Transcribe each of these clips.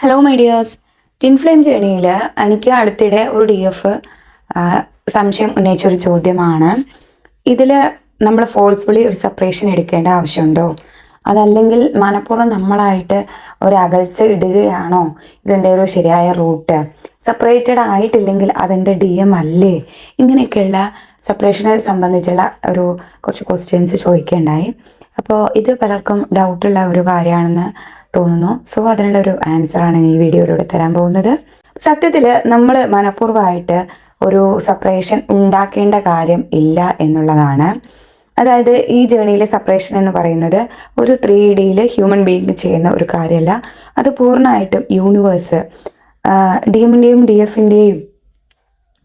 Hello my dears. Twin flame ജേണിയിൽ എനിക്ക് അടുത്തിടെ ഒരു DF സംശയം ഉന്നയിച്ചൊരു ചോദ്യമാണ്. ഇതിൽ നമ്മൾ ഫോഴ്സ്ഫുള്ളി ഒരു സെപ്പറേഷൻ എടുക്കേണ്ട ആവശ്യമുണ്ടോ, അതല്ലെങ്കിൽ മനഃപൂർവ്വം നമ്മളായിട്ട് ഒരു അകൽച്ച ഇടുകയാണോ ഇതിൻ്റെ ഒരു ശരിയായ റൂട്ട്? സെപ്പറേറ്റഡ് ആയിട്ടില്ലെങ്കിൽ അതെൻ്റെ DM അല്ലേ? ഇങ്ങനെയൊക്കെയുള്ള സെപ്പറേഷനെ സംബന്ധിച്ചുള്ള കുറച്ച് ക്വസ്റ്റ്യൻസ് ചോദിക്കുകയുണ്ടായി. അപ്പോൾ ഇത് പലർക്കും ഡൗട്ടുള്ള ഒരു കാര്യമാണെന്ന് തോന്നുന്നു. സോ അതിനുള്ള ഒരു ആൻസറാണ് ഈ വീഡിയോയിലൂടെ തരാൻ പോകുന്നത്. സത്യത്തിൽ നമ്മൾ മനഃപൂർവ്വമായിട്ട് ഒരു സെപ്പറേഷൻ ഉണ്ടാക്കേണ്ട കാര്യം ഇല്ല എന്നുള്ളതാണ്. അതായത് ഈ ജേണിയിൽ സെപ്പറേഷൻ എന്ന് പറയുന്നത് ഒരു 3Dയിൽ ഹ്യൂമൻ ബീയിങ് ചെയ്യുന്ന ഒരു കാര്യമല്ല. അത് പൂർണ്ണമായിട്ടും യൂണിവേഴ്സ്, DMൻ്റെയും DFൻ്റെയും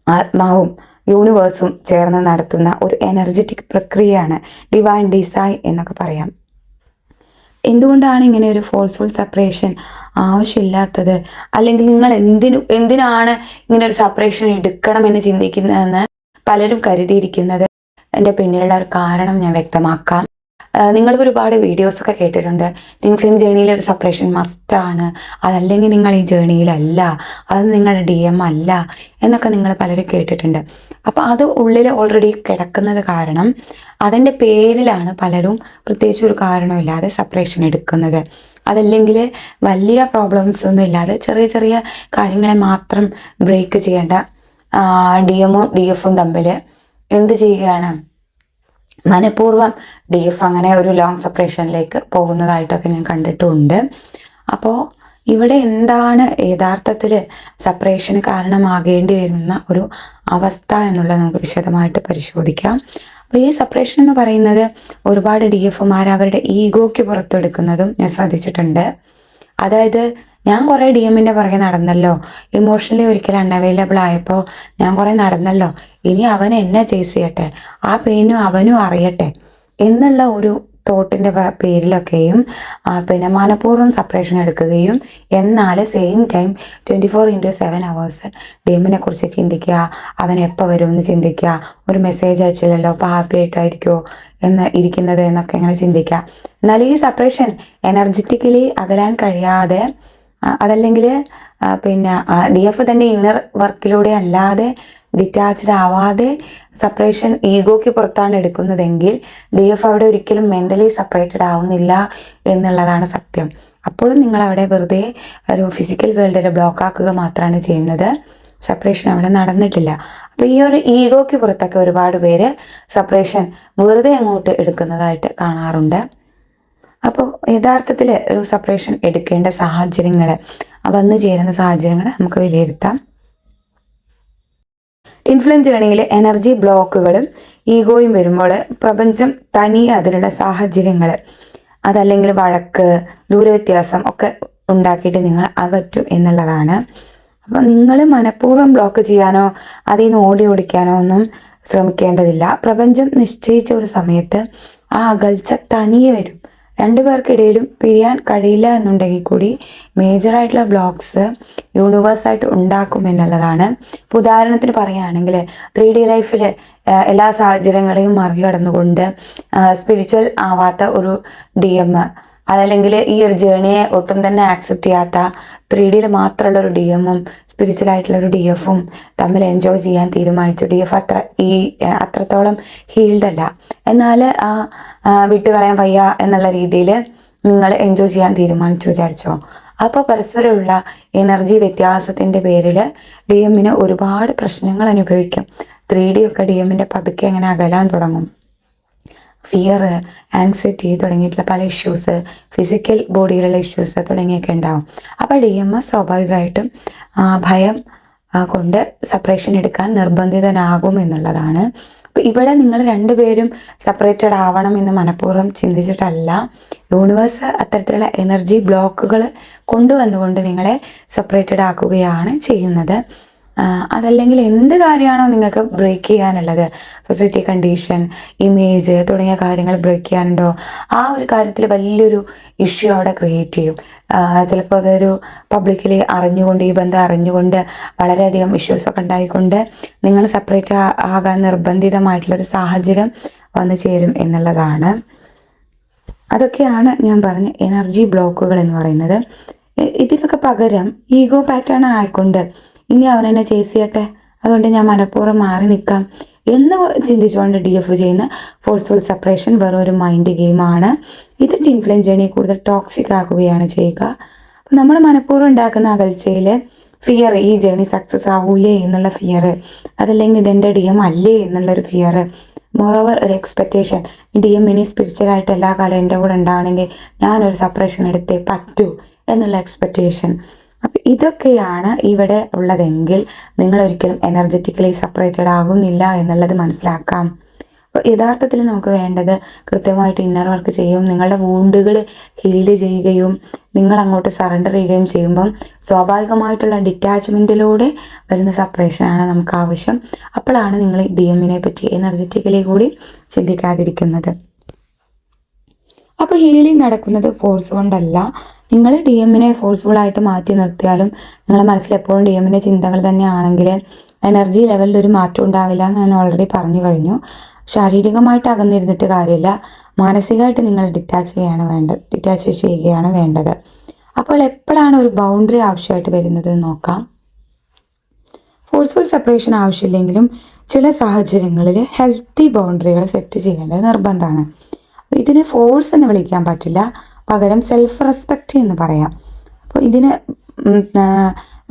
ആത്മാവും യൂണിവേഴ്സും ചേർന്ന് നടത്തുന്ന ഒരു എനർജറ്റിക് പ്രക്രിയയാണ്. ഡിവൈൻ ഡിസൈൻ എന്നൊക്കെ പറയാം. എന്തുകൊണ്ടാണ് ഇങ്ങനെ ഒരു ഫോഴ്സ്ഫുൾ സെപ്പറേഷൻ ആവശ്യമില്ലാത്തത്, അല്ലെങ്കിൽ നിങ്ങൾ എന്തിനാണ് ഇങ്ങനെ ഒരു സെപ്പറേഷൻ എടുക്കണമെന്ന് ചിന്തിക്കുന്നതെന്ന് പലരും കരുതിയിരിക്കുന്നത് എൻ്റെ പിന്നിലുള്ള ഒരു കാരണം ഞാൻ വ്യക്തമാക്കാം. നിങ്ങൾ ഒരുപാട് വീഡിയോസൊക്കെ കേട്ടിട്ടുണ്ട്. ടിൻ ഫ്ലെയിം ജേണിയിൽ ഒരു സെപ്പറേഷൻ മസ്റ്റാണ്, അതല്ലെങ്കിൽ നിങ്ങൾ ഈ ജേണിയിലല്ല, അത് നിങ്ങളുടെ DM അല്ല എന്നൊക്കെ നിങ്ങൾ പലരും കേട്ടിട്ടുണ്ട്. അപ്പോൾ അത് ഉള്ളിൽ ഓൾറെഡി കിടക്കുന്നത് കാരണം അതിൻ്റെ പേരിലാണ് പലരും പ്രത്യേകിച്ച് ഒരു കാരണമില്ലാതെ സെപ്പറേഷൻ എടുക്കുന്നത്. അതല്ലെങ്കിൽ വലിയ പ്രോബ്ലംസ് ഒന്നും ഇല്ലാതെ ചെറിയ ചെറിയ കാര്യങ്ങളെ മാത്രം ബ്രേക്ക് ചെയ്യേണ്ട DMഉം DFഉം തമ്മിൽ എന്ത് ചെയ്യുകയാണ്, മനഃപൂർവ്വം DF അങ്ങനെ ഒരു ലോങ് സെപ്പറേഷനിലേക്ക് പോകുന്നതായിട്ടൊക്കെ ഞാൻ കണ്ടിട്ടുമുണ്ട്. അപ്പോൾ ഇവിടെ എന്താണ് യഥാർത്ഥത്തിൽ സെപ്പറേഷന് കാരണമാകേണ്ടി വരുന്ന ഒരു അവസ്ഥ എന്നുള്ളത് നമുക്ക് വിശദമായിട്ട് പരിശോധിക്കാം. അപ്പോൾ ഈ സെപ്പറേഷൻ എന്ന് പറയുന്നത് ഒരുപാട് DFമാർ അവരുടെ ഈഗോയ്ക്ക് പുറത്തെടുക്കുന്നതും ഞാൻ ശ്രദ്ധിച്ചിട്ടുണ്ട്. അതായത് ഞാൻ കുറേ DMൻ്റെ പുറകെ നടന്നല്ലോ, ഇമോഷണലി ഒരിക്കലും അൺഅവൈലബിൾ ആയപ്പോൾ ഞാൻ കുറേ നടന്നല്ലോ, ഇനി അവൻ എന്നെ ചേസ് ചെയ്യട്ടെ, ആ പെയിനും അവനും അറിയട്ടെ എന്നുള്ള ഒരു തോട്ടിൻ്റെ പേരിലൊക്കെയും പിന്നെ മനഃപൂർവ്വം സെപ്പറേഷൻ എടുക്കുകയും എന്നാൽ സെയിം ടൈം 24/7 hours DMനെ കുറിച്ച് ചിന്തിക്കുക, അവൻ എപ്പോൾ വരുമെന്ന് ചിന്തിക്കുക, ഒരു മെസ്സേജ് അയച്ചില്ലല്ലോ അപ്പോൾ ഹാപ്പി ആയിട്ടായിരിക്കുമോ എന്ന് ഇരിക്കുന്നത് എന്നൊക്കെ ഇങ്ങനെ ചിന്തിക്കുക. എന്നാൽ ഈ സെപ്പറേഷൻ എനർജറ്റിക്കലി അകലാൻ കഴിയാതെ, അതല്ലെങ്കിൽ പിന്നെ DF തന്നെ ഇന്നർ വർക്കിലൂടെ അല്ലാതെ ഡിറ്റാച്ച്ഡ് ആവാതെ സെപ്പറേഷൻ ഈഗോയ്ക്ക് പുറത്താണ് എടുക്കുന്നതെങ്കിൽ DF അവിടെ ഒരിക്കലും മെൻ്റലി സെപ്പറേറ്റഡ് ആവുന്നില്ല എന്നുള്ളതാണ് സത്യം. അപ്പോഴും നിങ്ങൾ അവിടെ വെറുതെ ഒരു ഫിസിക്കൽ വേൾഡിൽ ബ്ലോക്ക് ആക്കുക മാത്രമാണ് ചെയ്യുന്നത്, സെപ്പറേഷൻ അവിടെ നടന്നിട്ടില്ല. അപ്പോൾ ഈ ഒരു ഈഗോയ്ക്ക് പുറത്തൊക്കെ ഒരുപാട് പേര് സെപ്പറേഷൻ വെറുതെ അങ്ങോട്ട് എടുക്കുന്നതായിട്ട് കാണാറുണ്ട്. അപ്പോൾ യഥാർത്ഥത്തിൽ ഒരു സെപ്പറേഷൻ എടുക്കേണ്ട സാഹചര്യങ്ങൾ, വന്നു ചേരുന്ന സാഹചര്യങ്ങൾ നമുക്ക് വിലയിരുത്താം. ടിൻ ഫ്ലെയിം ജേണിയിൽ എനർജി ബ്ലോക്കുകളും ഈഗോയും വരുമ്പോൾ പ്രപഞ്ചം തനിയെ അതിലുള്ള സാഹചര്യങ്ങൾ, അതല്ലെങ്കിൽ വഴക്ക്, ദൂരവ്യത്യാസം ഒക്കെ ഉണ്ടാക്കിയിട്ട് നിങ്ങൾ അകറ്റും എന്നുള്ളതാണ്. അപ്പോൾ നിങ്ങൾ മനഃപൂർവ്വം ബ്ലോക്ക് ചെയ്യാനോ അതിൽ നിന്ന് ഓടിക്കാനോ ഒന്നും ശ്രമിക്കേണ്ടതില്ല. പ്രപഞ്ചം നിശ്ചയിച്ച ഒരു സമയത്ത് ആ അകൽച്ച തനിയെ വരും. രണ്ടുപേർക്കിടയിലും പിരിയാൻ കഴിയില്ല എന്നുണ്ടെങ്കിൽ കൂടി മേജറായിട്ടുള്ള ബ്ലോക്സ് യൂണിവേഴ്സായിട്ട് ഉണ്ടാക്കും എന്നുള്ളതാണ്. ഉദാഹരണത്തിന് പറയുകയാണെങ്കിൽ 3D ലൈഫിൽ എല്ലാ സാഹചര്യങ്ങളെയും മറികടന്നുകൊണ്ട് സ്പിരിച്വൽ ആവാത്ത ഒരു DM, അതല്ലെങ്കിൽ ഈ ഒരു ജേണിയെ ഒട്ടും തന്നെ ആക്സെപ്റ്റ് ചെയ്യാത്ത 3Dയിൽ മാത്രമുള്ള ഒരു DMഉം സ്പിരിച്വലായിട്ടുള്ള ഒരു DFഉം തമ്മിൽ എൻജോയ് ചെയ്യാൻ തീരുമാനിച്ചു. DF അത്രത്തോളം ഹീൽഡ് അല്ല, എന്നാൽ വിട്ടുകളയാൻ വയ്യ എന്നുള്ള രീതിയിൽ നിങ്ങൾ എൻജോയ് ചെയ്യാൻ തീരുമാനിച്ചു വിചാരിച്ചോ. അപ്പോൾ പരസ്പരമുള്ള എനർജി വ്യത്യാസത്തിൻ്റെ പേരിൽ DMന് ഒരുപാട് പ്രശ്നങ്ങൾ അനുഭവിക്കും. 3D ഒക്കെ DMൻ്റെ പതുക്കെ അങ്ങനെ അകലാൻ തുടങ്ങും. ഫിയർ, ആങ്സൈറ്റി തുടങ്ങിയിട്ടുള്ള പല ഇഷ്യൂസ്, ഫിസിക്കൽ ബോഡിയിലുള്ള ഇഷ്യൂസ് തുടങ്ങിയൊക്കെ ഉണ്ടാവും. അപ്പോൾ DM സ്വാഭാവികമായിട്ടും ഭയം കൊണ്ട് സെപ്പറേഷൻ എടുക്കാൻ നിർബന്ധിതനാകും എന്നുള്ളതാണ്. അപ്പോൾ ഇവിടെ നിങ്ങൾ രണ്ടുപേരും സെപ്പറേറ്റഡ് ആവണം എന്ന് മനഃപൂർവ്വം ചിന്തിച്ചിട്ടല്ല, യൂണിവേഴ്സ് അത്തരത്തിലുള്ള എനർജി ബ്ലോക്കുകൾ കൊണ്ടുവന്നുകൊണ്ട് നിങ്ങളെ സെപ്പറേറ്റഡ് ആക്കുകയാണ് ചെയ്യുന്നത്. അതല്ലെങ്കിൽ എന്ത് കാര്യമാണോ നിങ്ങൾക്ക് ബ്രേക്ക് ചെയ്യാനുള്ളത്, സൊസൈറ്റി കണ്ടീഷൻ, ഇമേജ് തുടങ്ങിയ കാര്യങ്ങൾ ബ്രേക്ക് ചെയ്യാനുണ്ടോ, ആ ഒരു കാര്യത്തിൽ വലിയൊരു ഇഷ്യൂ അവിടെ ക്രിയേറ്റ് ചെയ്യും. ചിലപ്പോൾ അതൊരു പബ്ലിക്കലി അറിഞ്ഞുകൊണ്ട്, ഈ ബന്ധം അറിഞ്ഞുകൊണ്ട് വളരെയധികം ഇഷ്യൂസൊക്കെ ഉണ്ടായിക്കൊണ്ട് നിങ്ങൾ സെപ്പറേറ്റ് ആകാൻ നിർബന്ധിതമായിട്ടുള്ളൊരു സാഹചര്യം വന്നു ചേരും എന്നുള്ളതാണ്. അതൊക്കെയാണ് ഞാൻ പറഞ്ഞ എനർജി ബ്ലോക്കുകൾ എന്ന് പറയുന്നത്. ഇതിനൊക്കെ പകരം ഈഗോ പാറ്റേൺ ആയിക്കൊണ്ട് ഇനി അവൻ എന്നെ ചേസ് ചെയ്യട്ടെ, അതുകൊണ്ട് ഞാൻ മനഃപൂർവ്വം മാറി നിൽക്കാം എന്ന് ചിന്തിച്ചുകൊണ്ട് DF ചെയ്യുന്ന ഫോഴ്സ്ഫുൾ സെപ്പറേഷൻ വെറും ഒരു മൈൻഡ് ഗെയിമാണ്. ഇത് ട്വിൻ ഫ്ലെയിം ജേണിയെ കൂടുതൽ ടോക്സിക് ആക്കുകയാണ് ചെയ്യുക. അപ്പം നമ്മൾ മനഃപൂർവ്വം ഉണ്ടാക്കുന്ന അകൽച്ചയിൽ ഫിയർ, ഈ ജേണി സക്സസ് ആവൂലേ എന്നുള്ള ഫിയർ, അതല്ലെങ്കിൽ ഇതെൻ്റെ DM അല്ലേ എന്നുള്ളൊരു ഫിയർ, മോറോവർ ഒരു എക്സ്പെക്റ്റേഷൻ, DM ഇനി സ്പിരിച്വലായിട്ട് എല്ലാ കാലം എൻ്റെ കൂടെ ഉണ്ടാവണമെങ്കിൽ ഞാനൊരു സെപ്പറേഷൻ എടുത്തേ പറ്റൂ എന്നുള്ള എക്സ്പെക്റ്റേഷൻ. അപ്പം ഇതൊക്കെയാണ് ഇവിടെ ഉള്ളതെങ്കിൽ നിങ്ങൾ ഒരിക്കലും എനർജറ്റിക്കലി സെപ്പറേറ്റഡ് ആകുന്നില്ല എന്നുള്ളത് മനസ്സിലാക്കാം. അപ്പോൾ യഥാർത്ഥത്തിൽ നമുക്ക് വേണ്ടത് കൃത്യമായിട്ട് ഇന്നർ വർക്ക് ചെയ്യും, നിങ്ങളുടെ വൂണ്ടുകൾ ഹീല് ചെയ്യുകയും നിങ്ങൾ അങ്ങോട്ട് സറണ്ടർ ചെയ്യുകയും ചെയ്യുമ്പം സ്വാഭാവികമായിട്ടുള്ള ഡിറ്റാച്ച്മെൻറ്റിലൂടെ വരുന്ന സെപ്പറേഷനാണ് നമുക്ക് ആവശ്യം. അപ്പോഴാണ് നിങ്ങൾ DMനെ പറ്റി എനർജറ്റിക്കലി കൂടി ചിന്തിക്കാതിരിക്കുന്നത്. അപ്പോൾ ഹീലിംഗ് നടക്കുന്നത് ഫോഴ്സ് കൊണ്ടല്ല. നിങ്ങൾ DMനെ ഫോഴ്സ്ഫുള്ളായിട്ട് മാറ്റി നിർത്തിയാലും നിങ്ങളുടെ മനസ്സിൽ എപ്പോഴും DMൻ്റെ ചിന്തകൾ തന്നെയാണെങ്കിൽ എനർജി ലെവലിൽ ഒരു മാറ്റം ഉണ്ടാവില്ല എന്ന് ഞാൻ ഓൾറെഡി പറഞ്ഞു കഴിഞ്ഞു. ശാരീരികമായിട്ട് അകന്നിരുന്നിട്ട് കാര്യമില്ല, മാനസികമായിട്ട് നിങ്ങൾ ഡിറ്റാച്ച് ചെയ്യുകയാണ് വേണ്ടത്. അപ്പോൾ എപ്പോഴാണ് ഒരു ബൗണ്ടറി ആവശ്യമായിട്ട് വരുന്നത് നോക്കാം. ഫോഴ്സ്ഫുൾ സെപ്പറേഷൻ ആവശ്യമില്ലെങ്കിലും ചില സാഹചര്യങ്ങളിൽ ഹെൽത്തി ബൗണ്ടറികൾ സെറ്റ് ചെയ്യേണ്ടത് നിർബന്ധമാണ്. ഇതിന് ഫോഴ്സ് എന്ന് വിളിക്കാൻ പറ്റില്ല, പകരം സെൽഫ് റെസ്പെക്റ്റ് എന്ന് പറയാം. അപ്പോൾ ഇതിന്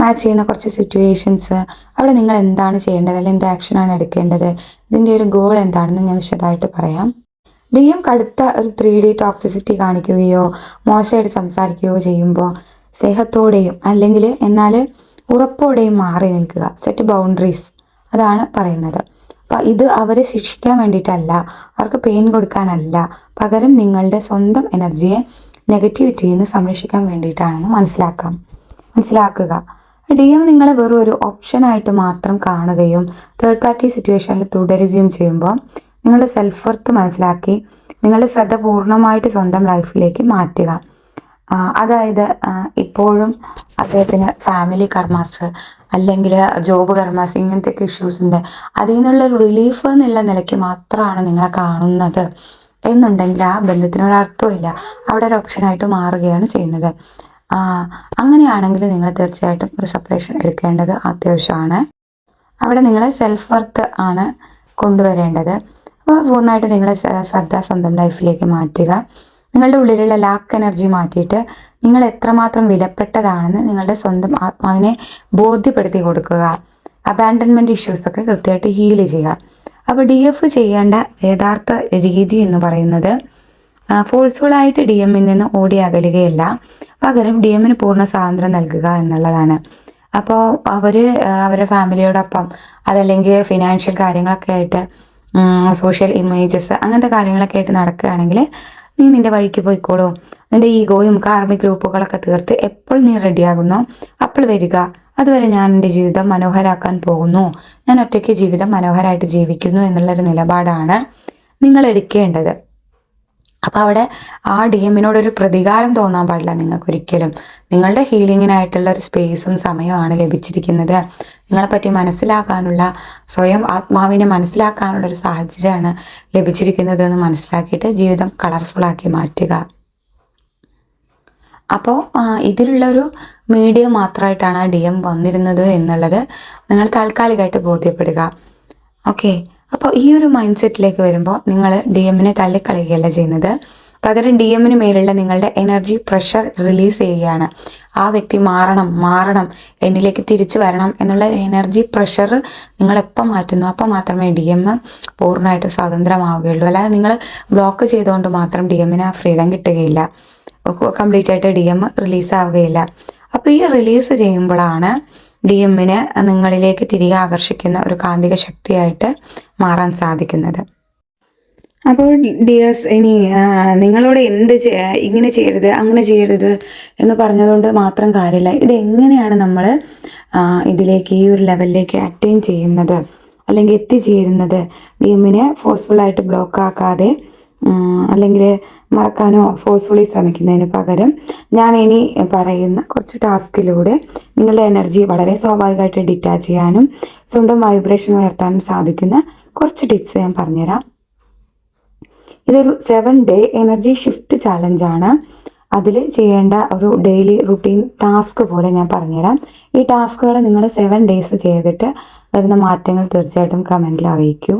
മാച്ച് ചെയ്യുന്ന കുറച്ച് സിറ്റുവേഷൻസ്, അവിടെ നിങ്ങൾ എന്താണ് ചെയ്യേണ്ടത്, അല്ലെങ്കിൽ എന്ത് ആക്ഷനാണ് എടുക്കേണ്ടത്, ഇതിൻ്റെ ഒരു ഗോൾ എന്താണെന്ന് ഞാൻ വിശദമായിട്ട് പറയാം. DM കടുത്ത ഒരു 3D ടോക്സിസിറ്റി കാണിക്കുകയോ മോശമായിട്ട് സംസാരിക്കുകയോ ചെയ്യുമ്പോൾ സ്നേഹത്തോടെയും അല്ലെങ്കിൽ എന്നാൽ ഉറപ്പോടെയും മാറി നിൽക്കുക, സെറ്റ് ബൗണ്ടറീസ്, അതാണ് പറയുന്നത്. അപ്പം ഇത് അവരെ ശിക്ഷിക്കാൻ വേണ്ടിയിട്ടല്ല, അവർക്ക് പെയിൻ കൊടുക്കാനല്ല, പകരം നിങ്ങളുടെ സ്വന്തം എനർജിയെ നെഗറ്റിവിറ്റിയിൽ നിന്ന് സംരക്ഷിക്കാൻ വേണ്ടിയിട്ടാണെന്ന് മനസ്സിലാക്കുക. DM നിങ്ങളെ വെറും ഒരു ഓപ്ഷനായിട്ട് മാത്രം കാണുകയും തേർഡ് പാർട്ടി സിറ്റുവേഷനിൽ തുടരുകയും ചെയ്യുമ്പോൾ നിങ്ങളുടെ സെൽഫ് വർത്ത് മനസ്സിലാക്കി നിങ്ങളുടെ ശ്രദ്ധ പൂർണ്ണമായിട്ട് സ്വന്തം ലൈഫിലേക്ക് മാറ്റുക. അതായത് ഇപ്പോഴും അദ്ദേഹത്തിന് ഫാമിലി കർമാസ് അല്ലെങ്കിൽ ജോബ് കർമാസ് ഇങ്ങനത്തെയൊക്കെ ഇഷ്യൂസ് ഉണ്ട്, അതിൽ നിന്നുള്ള റിലീഫ് എന്നുള്ള നിലയ്ക്ക് മാത്രമാണ് നിങ്ങളെ കാണുന്നത് എന്നുണ്ടെങ്കിൽ ആ ബന്ധത്തിനൊരർത്ഥവും ഇല്ല, അവിടെ ഒരു ഓപ്ഷനായിട്ട് മാറുകയാണ് ചെയ്യുന്നത്. അങ്ങനെയാണെങ്കിൽ നിങ്ങൾ തീർച്ചയായിട്ടും ഒരു സെപ്പറേഷൻ എടുക്കേണ്ടത് അത്യാവശ്യമാണ്. അവിടെ നിങ്ങളെ സെൽഫ് വർത്ത് ആണ് കൊണ്ടുവരേണ്ടത്. അപ്പോൾ പൂർണ്ണമായിട്ട് നിങ്ങളുടെ ശ്രദ്ധ സ്വന്തം ലൈഫിലേക്ക് മാറ്റുക. നിങ്ങളുടെ ഉള്ളിലുള്ള ലാക്ക് എനർജി മാറ്റിയിട്ട് നിങ്ങൾ എത്രമാത്രം വിലപ്പെട്ടതാണെന്ന് നിങ്ങളുടെ സ്വന്തം ആത്മാവിനെ ബോധ്യപ്പെടുത്തി കൊടുക്കുക. അബാൻഡൻമെൻറ്റ് ഇഷ്യൂസൊക്കെ കൃത്യമായിട്ട് ഹീൽ ചെയ്യുക. അപ്പോൾ DF ചെയ്യേണ്ട യഥാർത്ഥ രീതി എന്ന് പറയുന്നത് ഫോഴ്സ്ഫുള്ളായിട്ട് DMൽ നിന്ന് ഓടി അകലുകയല്ല, പകരം DMന് പൂർണ്ണ സ്വാതന്ത്ര്യം നൽകുക എന്നുള്ളതാണ്. അപ്പോൾ അവരുടെ ഫാമിലിയോടൊപ്പം അതല്ലെങ്കിൽ ഫിനാൻഷ്യൽ കാര്യങ്ങളൊക്കെ ആയിട്ട് സോഷ്യൽ ഇമേജസ് അങ്ങനത്തെ കാര്യങ്ങളൊക്കെ ആയിട്ട് നടക്കുകയാണെങ്കിൽ നീ നിൻ്റെ വഴിക്ക് പോയിക്കോളൂ. നിൻ്റെ ഈഗോയും കാർമിക് ഗ്രൂപ്പുകളൊക്കെ തീർത്ത് എപ്പോൾ നീ റെഡിയാകുന്നോ അപ്പോൾ വരിക. അതുവരെ ഞാൻ എൻ്റെ ജീവിതം മനോഹരമാക്കാൻ പോകുന്നു, ഞാൻ ഒറ്റയ്ക്ക് ജീവിതം മനോഹരമായിട്ട് ജീവിക്കുന്നു എന്നുള്ളൊരു നിലപാടാണ് നിങ്ങൾ എടുക്കേണ്ടത്. അപ്പോൾ അവിടെ ആ DMനോടൊരു പ്രതികാരം തോന്നാൻ പാടില്ല നിങ്ങൾക്കൊരിക്കലും. നിങ്ങളുടെ ഹീലിങ്ങിനായിട്ടുള്ള ഒരു സ്പേസും സമയമാണ് ലഭിച്ചിരിക്കുന്നത്. നിങ്ങളെപ്പറ്റി മനസ്സിലാക്കാനുള്ള, സ്വയം ആത്മാവിനെ മനസ്സിലാക്കാനുള്ള ഒരു സാഹചര്യമാണ് ലഭിച്ചിരിക്കുന്നത് എന്ന് മനസ്സിലാക്കിയിട്ട് ജീവിതം കളർഫുള്ളാക്കി മാറ്റുക. അപ്പോൾ ഇതിലുള്ളൊരു മീഡിയം മാത്രമായിട്ടാണ് DM വന്നിരുന്നത് എന്നുള്ളത് നിങ്ങൾ താൽക്കാലികമായിട്ട് ബോധ്യപ്പെടുക. ഓക്കെ, അപ്പോൾ ഈ ഒരു മൈൻഡ് സെറ്റിലേക്ക് വരുമ്പോൾ നിങ്ങൾ DMനെ തള്ളിക്കളയുകയല്ല ചെയ്യുന്നത്, പകരം DMന് മേലുള്ള നിങ്ങളുടെ എനർജി പ്രഷർ റിലീസ് ചെയ്യുകയാണ്. ആ വ്യക്തി മാറണം എന്നിലേക്ക് തിരിച്ചു വരണം എന്നുള്ള എനർജി പ്രഷർ നിങ്ങളെപ്പം മാറ്റുന്നു അപ്പോൾ മാത്രമേ DM പൂർണ്ണമായിട്ടും സ്വതന്ത്രമാവുകയുള്ളൂ. അല്ലാതെ നിങ്ങൾ ബ്ലോക്ക് ചെയ്തുകൊണ്ട് മാത്രം DMന് ആ ഫ്രീഡം കിട്ടുകയില്ല, കംപ്ലീറ്റ് ആയിട്ട് DM റിലീസ് ആവുകയില്ല. അപ്പോൾ ഈ റിലീസ് ചെയ്യുമ്പോഴാണ് DMന് നിങ്ങളിലേക്ക് തിരികെ ആകർഷിക്കുന്ന ഒരു കാന്തിക ശക്തിയായിട്ട് മാറാൻ സാധിക്കുന്നത്. അപ്പോൾ ഡിയേഴ്സ്, ഇനി നിങ്ങളോട് ഇങ്ങനെ ചെയ്യരുത് അങ്ങനെ ചെയ്യരുത് എന്ന് പറഞ്ഞതുകൊണ്ട് മാത്രം കാര്യമില്ല. ഇതെങ്ങനെയാണ് നമ്മൾ ഇതിലേക്ക് ഈ ഒരു ലെവലിലേക്ക് അറ്റൈൻ ചെയ്യുന്നത് അല്ലെങ്കിൽ എത്തിച്ചേരുന്നത്? DMനെ ഫോഴ്സ്ഫുള്ളായിട്ട് ബ്ലോക്ക് ആക്കാതെ അല്ലെങ്കിൽ മറക്കാനോ ഫോഴ്സ്ഫുള്ളി ശ്രമിക്കുന്നതിന് പകരം ഞാൻ ഇനി പറയുന്ന കുറച്ച് ടാസ്കിലൂടെ നിങ്ങളുടെ എനർജി വളരെ സ്വാഭാവികമായിട്ട് ഡിറ്റാച്ച് ചെയ്യാനും സ്വന്തം വൈബ്രേഷൻ ഉയർത്താനും സാധിക്കുന്ന കുറച്ച് ടിപ്സ് ഞാൻ പറഞ്ഞുതരാം. ഇതൊരു 7 day എനർജി ഷിഫ്റ്റ് ചാലഞ്ചാണ്. അതിൽ ചെയ്യേണ്ട ഒരു ഡെയിലി റുട്ടീൻ ടാസ്ക് പോലെ ഞാൻ പറഞ്ഞുതരാം. ഈ ടാസ്കുകൾ നിങ്ങൾ 7 ഡേയ്സ് ചെയ്തിട്ട് വരുന്ന മാറ്റങ്ങൾ തീർച്ചയായിട്ടും കമൻറ്റിൽ അറിയിക്കൂ.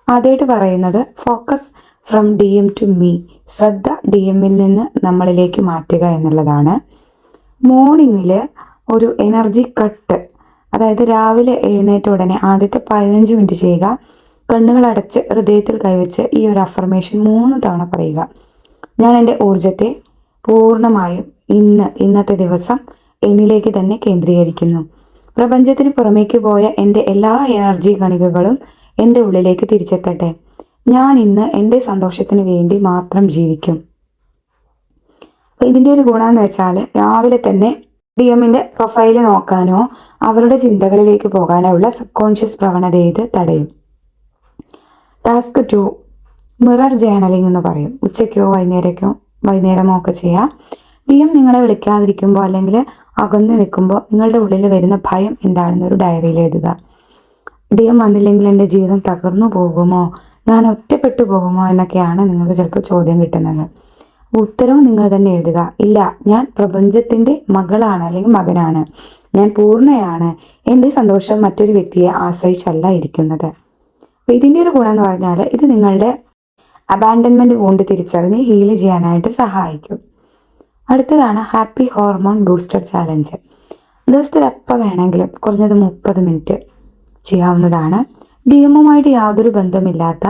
ആദ്യമായിട്ട് പറയുന്നത് focus from DM to me, ശ്രദ്ധ DMൽ നിന്ന് നമ്മളിലേക്ക് മാറ്റുക എന്നുള്ളതാണ്. മോർണിംഗിൽ ഒരു എനർജി കട്ട്, അതായത് രാവിലെ എഴുന്നേറ്റ ഉടനെ ആദ്യത്തെ 15 മിനിറ്റ് ചെയ്യുക. കണ്ണുകൾ അടച്ച് ഹൃദയത്തിൽ കൈവച്ച് ഈ ഒരു അഫർമേഷൻ 3 തവണ പറയുക. ഞാൻ എൻ്റെ ഊർജത്തെ പൂർണ്ണമായും ഇന്നത്തെ ദിവസം എന്നിലേക്ക് തന്നെ കേന്ദ്രീകരിക്കുന്നു. പ്രപഞ്ചത്തിന് പുറമേക്ക് പോയ എൻ്റെ എല്ലാ എനർജി കണികകളും എൻ്റെ ഉള്ളിലേക്ക് തിരിച്ചെത്തട്ടെ. ഞാൻ ഇന്ന് എൻ്റെ സന്തോഷത്തിന് വേണ്ടി മാത്രം ജീവിക്കും. അപ്പോൾ ഇതിൻ്റെ ഒരു ഗുണം എന്ന് വെച്ചാൽ രാവിലെ തന്നെ DMൻ്റെ പ്രൊഫൈല് നോക്കാനോ അവരുടെ ചിന്തകളിലേക്ക് പോകാനോ ഉള്ള സബ് കോൺഷ്യസ് പ്രവണത ഇത് തടയും. ടാസ്ക് 2 മിറർ ജേണലിംഗ് എന്ന് പറയും. ഉച്ചയ്ക്കോ വൈകുന്നേരമോ ഒക്കെ ചെയ്യാം. DM നിങ്ങളെ വിളിക്കാതിരിക്കുമ്പോൾ അല്ലെങ്കിൽ അകന്ന് നിൽക്കുമ്പോൾ നിങ്ങളുടെ ഉള്ളിൽ വരുന്ന ഭയം എന്താണെന്നൊരു ഡയറിയിൽ എഴുതുക. DM വന്നില്ലെങ്കിൽ എൻ്റെ ജീവിതം തകർന്നു പോകുമോ, ഞാൻ ഒറ്റപ്പെട്ടു പോകുമോ എന്നൊക്കെയാണ് നിങ്ങൾക്ക് ചിലപ്പോൾ ചോദ്യം കിട്ടുന്നത്. ഉത്തരവും നിങ്ങൾ തന്നെ എഴുതുക. ഇല്ല, ഞാൻ പ്രപഞ്ചത്തിൻ്റെ മകളാണ് അല്ലെങ്കിൽ മകനാണ്, ഞാൻ പൂർണ്ണയാണ്, എൻ്റെ സന്തോഷം മറ്റൊരു വ്യക്തിയെ ആശ്രയിച്ചല്ല ഇരിക്കുന്നത്. അപ്പോൾ ഇതിൻ്റെ ഒരു ഗുണം എന്ന് പറഞ്ഞാൽ ഇത് നിങ്ങളുടെ അബാൻഡൻമെൻറ്റ് വോണ്ട് തിരിച്ചറിഞ്ഞ് ഹീൽ ചെയ്യാനായിട്ട് സഹായിക്കും. അടുത്തതാണ് ഹാപ്പി ഹോർമോൺ ബൂസ്റ്റർ ചാലഞ്ച്. ദിവസത്തിൽ എപ്പോൾ വേണമെങ്കിലും കുറഞ്ഞത് 30 മിനിറ്റ് ചെയ്യാവുന്നതാണ്. DMുമായിട്ട് യാതൊരു ബന്ധമില്ലാത്ത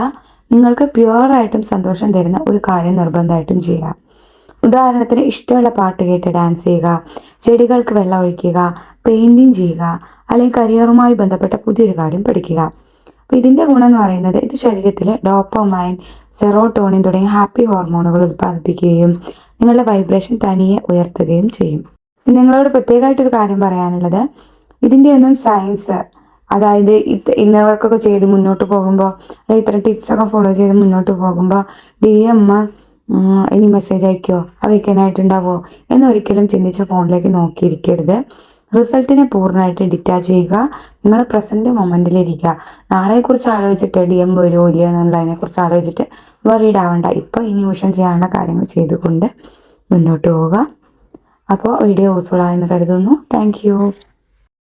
നിങ്ങൾക്ക് പ്യുവറായിട്ടും സന്തോഷം തരുന്ന ഒരു കാര്യം നിർബന്ധമായിട്ടും ചെയ്യുക. ഉദാഹരണത്തിന് ഇഷ്ടമുള്ള പാട്ട് കേട്ട് ഡാൻസ് ചെയ്യുക, ചെടികൾക്ക് വെള്ളം ഒഴിക്കുക, പെയിൻറ്റിങ് ചെയ്യുക, അല്ലെങ്കിൽ കരിയറുമായി ബന്ധപ്പെട്ട പുതിയൊരു കാര്യം പഠിക്കുക. അപ്പോൾ ഇതിൻ്റെ ഗുണം എന്ന് പറയുന്നത് ഇത് ശരീരത്തിൽ ഡോപ്പമൈൻ, സെറോട്ടോണിൻ തുടങ്ങിയ ഹാപ്പി ഹോർമോണുകൾ ഉൽപ്പാദിപ്പിക്കുകയും നിങ്ങളുടെ വൈബ്രേഷൻ തനിയെ ഉയർത്തുകയും ചെയ്യും. നിങ്ങളോട് പ്രത്യേകമായിട്ടൊരു കാര്യം പറയാനുള്ളത്, ഇതിൻ്റെ ഒന്നും സയൻസ്, അതായത് ഇന്ന വർക്കൊക്കെ ചെയ്ത് മുന്നോട്ട് പോകുമ്പോൾ അല്ലെങ്കിൽ ഇത്തരം ടിപ്സൊക്കെ ഫോളോ ചെയ്ത് മുന്നോട്ട് പോകുമ്പോൾ DM ഇനി മെസ്സേജ് അയക്കുമോ, അവയ്ക്കാനായിട്ടുണ്ടാവുമോ എന്നൊരിക്കലും ചിന്തിച്ച ഫോണിലേക്ക് നോക്കിയിരിക്കരുത്. റിസൾട്ടിനെ പൂർണ്ണമായിട്ട് ഡിറ്റാച്ച് ചെയ്യുക. നിങ്ങൾ പ്രസൻറ്റ് മൊമെൻറ്റിലിരിക്കുക. നാളെക്കുറിച്ച് ആലോചിച്ചിട്ട് DM വരുമോ ഇല്ലയോ എന്നുള്ളതിനെക്കുറിച്ച് ആലോചിച്ചിട്ട് വറീഡ് ആവണ്ട. ഇപ്പോൾ ഈ നിമിഷം ചെയ്യാനുള്ള കാര്യങ്ങൾ ചെയ്തുകൊണ്ട് മുന്നോട്ട് പോവുക. അപ്പോൾ വീഡിയോ യൂസ്ഫുൾ ആയെന്ന് കരുതുന്നു. Thank you.